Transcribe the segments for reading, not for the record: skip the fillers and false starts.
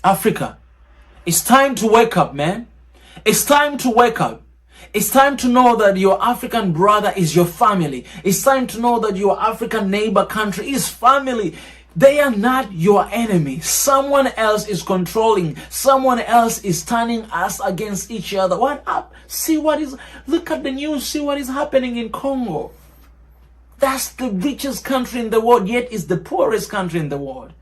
Africa, it's time to wake up, man. It's time to wake up. It's time to know that your African brother is your family. It's time to know that your African neighbor country is family. They are not your enemy. Someone else is controlling. Someone else is turning us against each other. What up? Look at the news. See what is happening in Congo. That's the richest country in the world, yet is the poorest country in the world.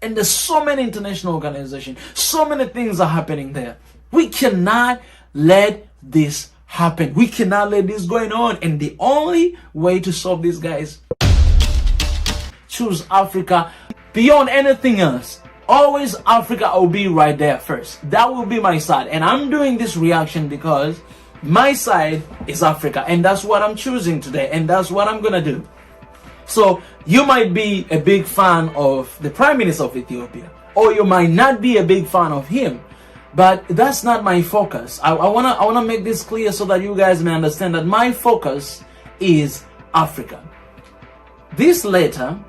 And there's so many international organizations. So many things are happening there. We cannot let this happen. We cannot let this going on. And the only way to solve this, guys, choose Africa beyond anything else. Always Africa will be right there first. That will be my side. And I'm doing this reaction because my side is Africa. And that's what I'm choosing today. And that's what I'm going to do. So you might be a big fan of the Prime Minister of Ethiopia, or you might not be a big fan of him. But that's not my focus. I wanna make this clear so that you guys may understand that my focus is Africa. This letter,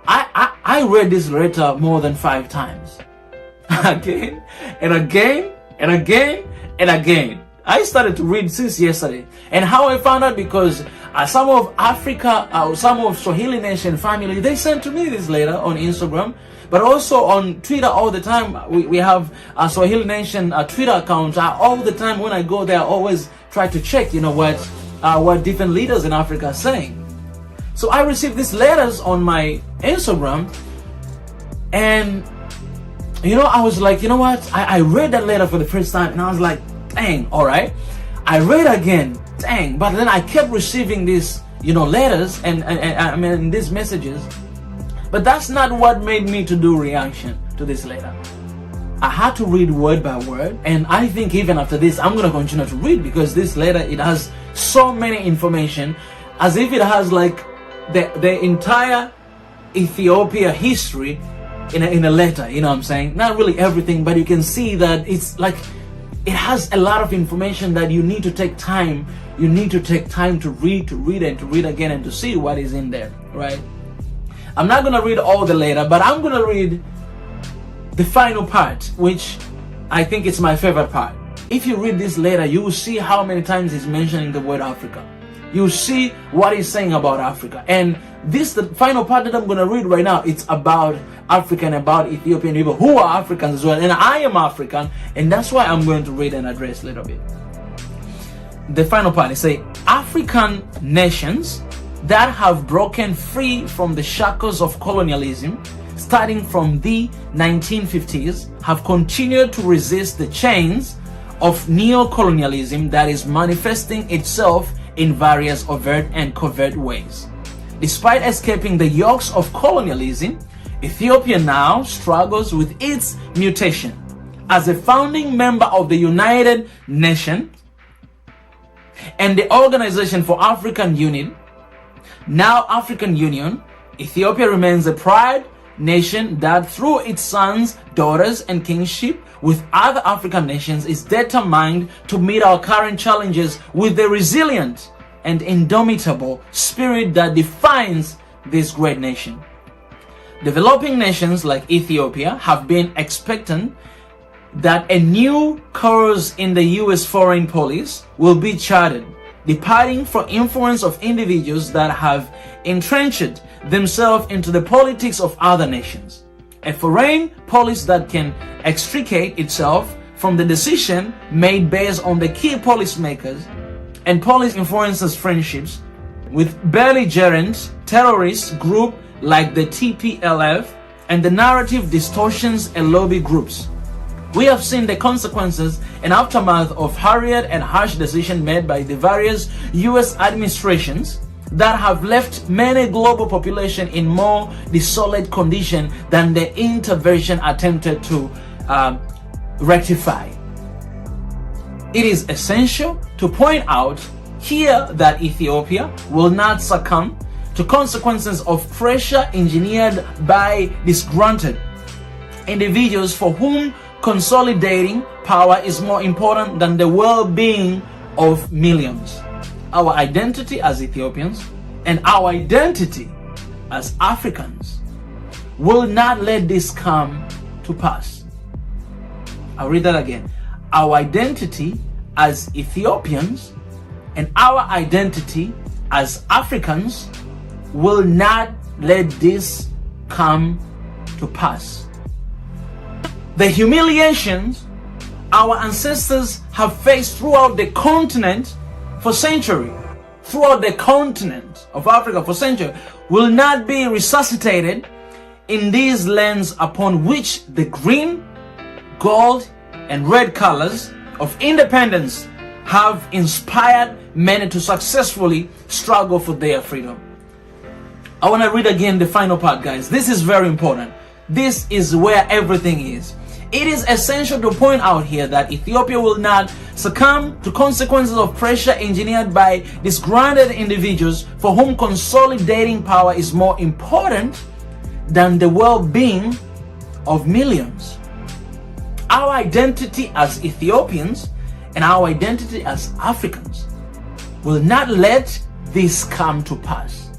I read this letter more than 5 times. Again and again and again and again. I started to read since yesterday. And how I found out, because some of Africa, some of Swahili Nation family, they sent to me this letter on Instagram, but also on Twitter all the time. We have a Swahili Nation Twitter account. All the time when I go there, I always try to check, what different leaders in Africa are saying. So I received these letters on my Instagram, and I was like, I read that letter for the first time, and I was like, dang, all right. I read again, dang, but then I kept receiving these, letters and these messages. But that's not what made me to do reaction to this letter. I had to read word by word, and I think even after this, I'm gonna continue to read, because this letter, it has so many information, as if it has like the entire Ethiopia history in a letter. You know what I'm saying? Not really everything, but you can see that it's like, it has a lot of information that you need to take time. You need to take time to read and to read again and to see what is in there, right? I'm not going to read all the letter, but I'm going to read the final part, which I think it's my favorite part. If you read this letter, you will see how many times he's mentioning the word Africa. You see what he's saying about Africa. And the final part that I'm going to read right now, it's about Africa and about Ethiopian people who are Africans as well. And I am African, and that's why I'm going to read and address a little bit. The final part, it says, African nations that have broken free from the shackles of colonialism, starting from the 1950s, have continued to resist the chains of neo-colonialism that is manifesting itself in various overt and covert ways. Despite escaping the yokes of colonialism, Ethiopia now struggles with its mutation. As a founding member of the United Nations and the Organization for African Union, now African Union, Ethiopia remains a proud nation that through its sons, daughters, and kingship with other African nations is determined to meet our current challenges with the resilient and indomitable spirit that defines this great nation. Developing nations like Ethiopia have been expectant that a new course in the U.S. foreign policy will be charted, departing from influence of individuals that have entrenched themselves into the politics of other nations. A foreign policy that can extricate itself from the decision made based on the key policymakers and policy influencers' friendships with belligerent terrorist groups like the TPLF and the narrative distortions and lobby groups. We have seen the consequences and aftermath of hurried and harsh decisions made by the various US administrations that have left many global population in more desolate condition than the intervention attempted to rectify. It is essential to point out here that Ethiopia will not succumb to consequences of pressure engineered by disgruntled individuals for whom consolidating power is more important than the well-being of millions. Our identity as Ethiopians and our identity as Africans will not let this come to pass. I'll read that again. Our identity as Ethiopians and our identity as Africans will not let this come to pass. The humiliations our ancestors have faced throughout the continent for centuries, throughout the continent of Africa for centuries, will not be resuscitated in these lands upon which the green, gold, and red colors of independence have inspired many to successfully struggle for their freedom. I want to read again the final part, guys. This is very important. This is where everything is. It is essential to point out here that Ethiopia will not succumb to consequences of pressure engineered by disgruntled individuals for whom consolidating power is more important than the well-being of millions. Our identity as Ethiopians and our identity as Africans will not let this come to pass.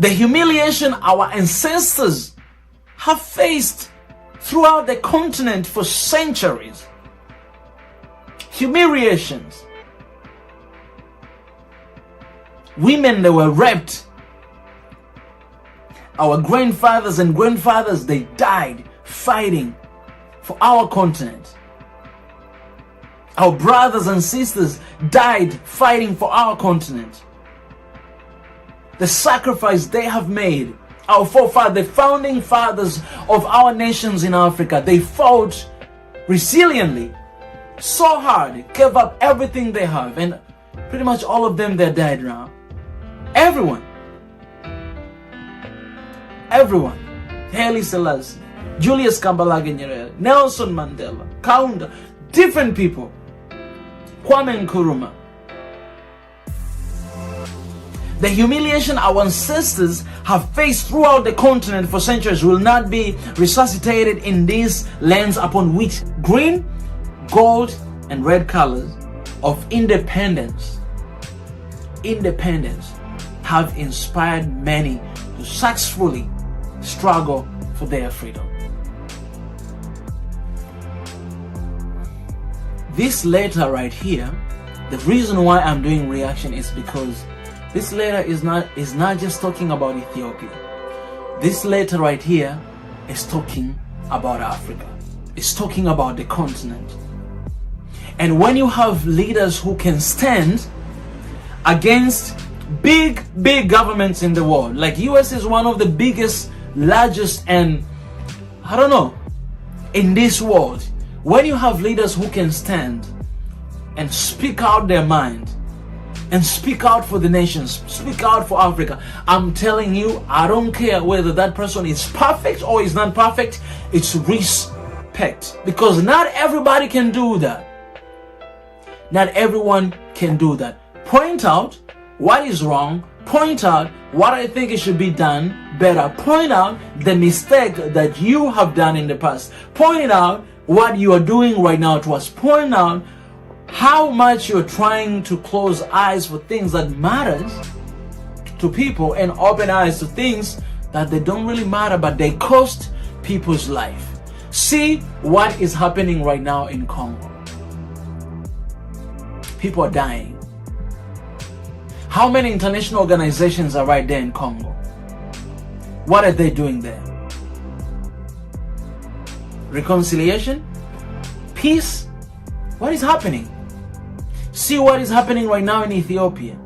The humiliation our ancestors have faced throughout the continent for centuries. Humiliations. Women that were raped. Our grandfathers and grandfathers, they died fighting for our continent. Our brothers and sisters died fighting for our continent. The sacrifice they have made, our forefathers, the founding fathers of our nations in Africa, they fought resiliently, so hard, gave up everything they have, and pretty much all of them, they died now. Everyone. Haile Selassie, Julius Kambarage Nyerere, Nelson Mandela, Kaunda, different people, Kwame Nkrumah. The humiliation our ancestors have faced throughout the continent for centuries will not be resuscitated in these lands upon which green, gold, and red colors of independence have inspired many to successfully struggle for their freedom. This letter right here, the reason why I'm doing reaction is because this letter is not just talking about Ethiopia. This letter right here is talking about Africa. It's talking about the continent. And when you have leaders who can stand against big governments in the world, like US is one of the biggest, largest, and I don't know, in this world, when you have leaders who can stand and speak out their mind, and speak out for the nations, speak out for Africa, I'm telling you, I don't care whether that person is perfect or is not perfect, it's respect. Because not everybody can do that. Not everyone can do that. Point out what is wrong, point out what I think it should be done better, point out the mistake that you have done in the past, point out what you are doing right now to us, point out how much you're trying to close eyes for things that matters to people and open eyes to things that they don't really matter, but they cost people's life. See what is happening right now in Congo. People are dying. How many international organizations are right there in Congo? What are they doing there? Reconciliation? Peace? What is happening? See what is happening right now in Ethiopia.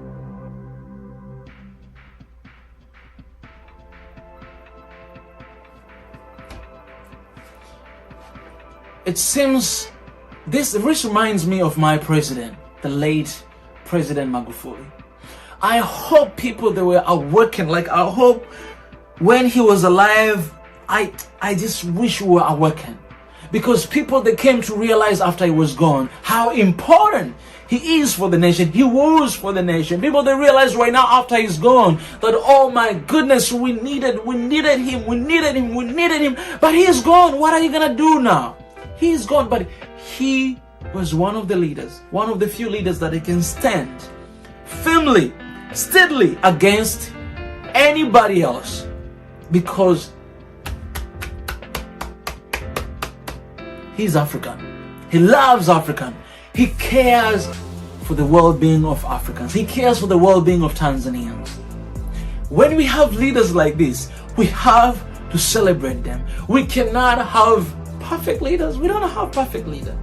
It seems this reminds me of my president, the late President Magufuli. I hope people that were awakened, like I hope when he was alive, I just wish we were awakened. Because people that came to realize after he was gone how important he is for the nation, he was for the nation. People that realize right now after he's gone that, oh my goodness, we needed him, but he's gone. What are you gonna do now? He's gone, but he was one of the leaders, one of the few leaders that he can stand firmly, steadily against anybody else, because He's African. He loves African. He cares for the well-being of Africans. He cares for the well-being of Tanzanians. When we have leaders like this, we have to celebrate them. We cannot have perfect leaders. We don't have perfect leader.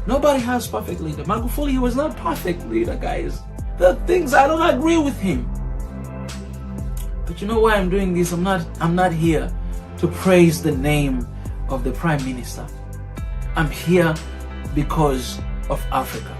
Nobody has perfect leader. Magufuli, he was not perfect leader, guys. There are things I don't agree with him. But you know why I'm doing this? I'm not here to praise the name of the Prime Minister. I'm here because of Africa.